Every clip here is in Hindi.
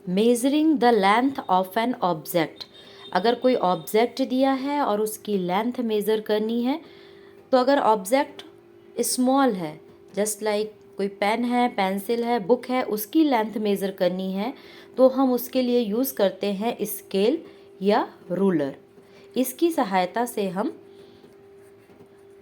Measuring the length of an object. अगर कोई ऑब्जेक्ट दिया है और उसकी लेंथ मेज़र करनी है, तो अगर ऑब्जेक्ट स्मॉल है, जस्ट लाइक कोई पेन है, पेंसिल है, बुक है, उसकी लेंथ मेज़र करनी है तो हम उसके लिए यूज़ करते हैं स्केल या रूलर। इसकी सहायता से हम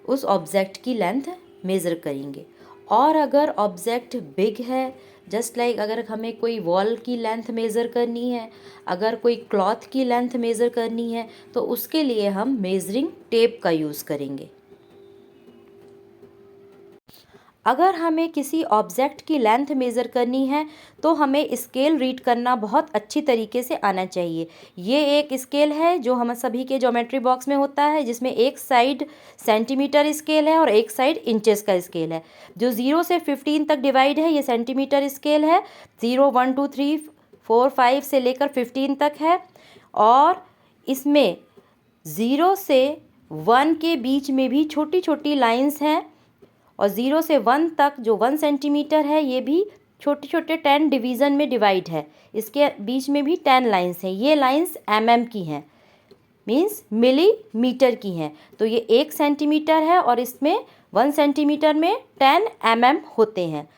उस ऑब्जेक्ट की लेंथ मेज़र करेंगे। और अगर ऑब्जेक्ट बिग है, जस्ट लाइक अगर हमें कोई वॉल की लेंथ मेज़र करनी है, अगर कोई क्लॉथ की लेंथ मेज़र करनी है, तो उसके लिए हम मेजरिंग टेप का यूज़ करेंगे। अगर हमें किसी ऑब्जेक्ट की लेंथ मेज़र करनी है तो हमें स्केल रीड करना बहुत अच्छी तरीके से आना चाहिए। ये एक स्केल है जो हम सभी के ज्योमेट्री बॉक्स में होता है, जिसमें एक साइड सेंटीमीटर स्केल है और एक साइड इंचेस का स्केल है। जो 0 से 15 तक डिवाइड है ये सेंटीमीटर स्केल है। 0, 1, 2, 3, 4, 5 से लेकर 15 तक है। और इसमें 0 से 1 के बीच में भी छोटी छोटी लाइंस हैं, और 0 से 1 तक जो 1 सेंटीमीटर है ये भी छोटे छोटे 10 डिवीज़न में डिवाइड है। इसके बीच में भी 10 लाइंस हैं। ये लाइंस की हैं, मीन्स मिलीमीटर की हैं। तो ये 1 सेंटीमीटर है और इसमें 1 सेंटीमीटर में 10 होते हैं।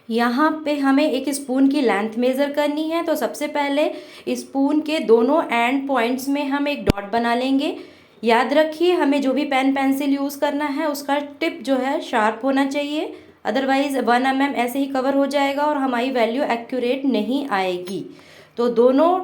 यहाँ पे हमें एक स्पून की लेंथ मेज़र करनी है, तो सबसे पहले स्पून के दोनों एंड पॉइंट्स में हम एक डॉट बना लेंगे। याद रखिए हमें जो भी पेन पेंसिल यूज़ करना है उसका टिप जो है शार्प होना चाहिए, अदरवाइज़ 1 mm ऐसे ही कवर हो जाएगा और हमारी वैल्यू एक्यूरेट नहीं आएगी। तो दोनों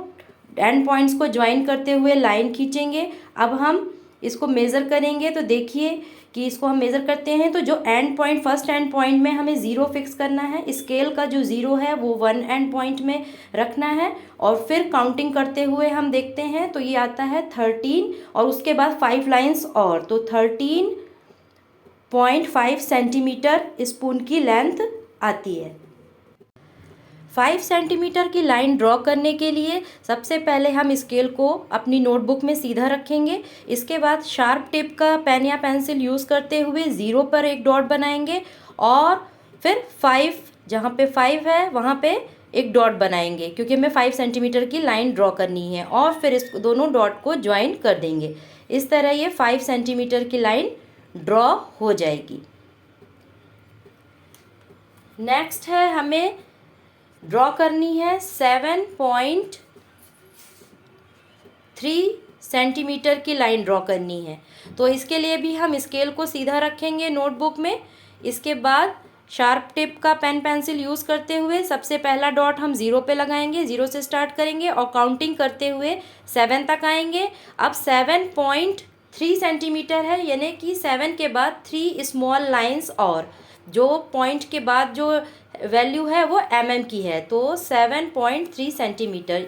एंड पॉइंट्स को ज्वाइन करते हुए लाइन खींचेंगे। अब हम इसको मेज़र करेंगे, तो देखिए कि इसको हम मेज़र करते हैं तो जो and point, first and point में हमें 0 फिक्स करना है। स्केल का जो 0 है वो 1 एंड पॉइंट में रखना है और फिर काउंटिंग करते हुए हम देखते हैं तो ये आता है 13 और उसके बाद 5 लाइंस और, तो 13.5 सेंटीमीटर स्पून की लेंथ आती है। 5 सेंटीमीटर की लाइन ड्रॉ करने के लिए सबसे पहले हम स्केल को अपनी नोटबुक में सीधा रखेंगे। इसके बाद शार्प टिप का पेन या पेंसिल यूज़ करते हुए 0 पर एक डॉट बनाएंगे और फिर 5, जहाँ पे 5 है वहाँ पे एक डॉट बनाएंगे, क्योंकि हमें 5 सेंटीमीटर की लाइन ड्रॉ करनी है। और फिर इस दोनों डॉट को ज्वाइन कर देंगे। इस तरह ये 5 सेंटीमीटर की लाइन ड्रॉ हो जाएगी। नेक्स्ट है हमें ड्रॉ करनी है 7.3 सेंटीमीटर की लाइन ड्रॉ करनी है। तो इसके लिए भी हम स्केल को सीधा रखेंगे नोटबुक में। इसके बाद शार्प टिप का पेन पेंसिल यूज़ करते हुए सबसे पहला डॉट हम 0 पे लगाएंगे, 0 से स्टार्ट करेंगे और काउंटिंग करते हुए 7 तक आएंगे। अब 7.3 सेंटीमीटर है, यानी कि 7 के बाद 3 स्मॉल लाइंस और जो पॉइंट के बाद जो वैल्यू है वो की है, तो 7.3 सेंटीमीटर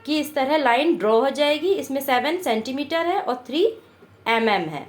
की इस तरह लाइन ड्रॉ हो जाएगी। इसमें 7 सेंटीमीटर है और 3 है।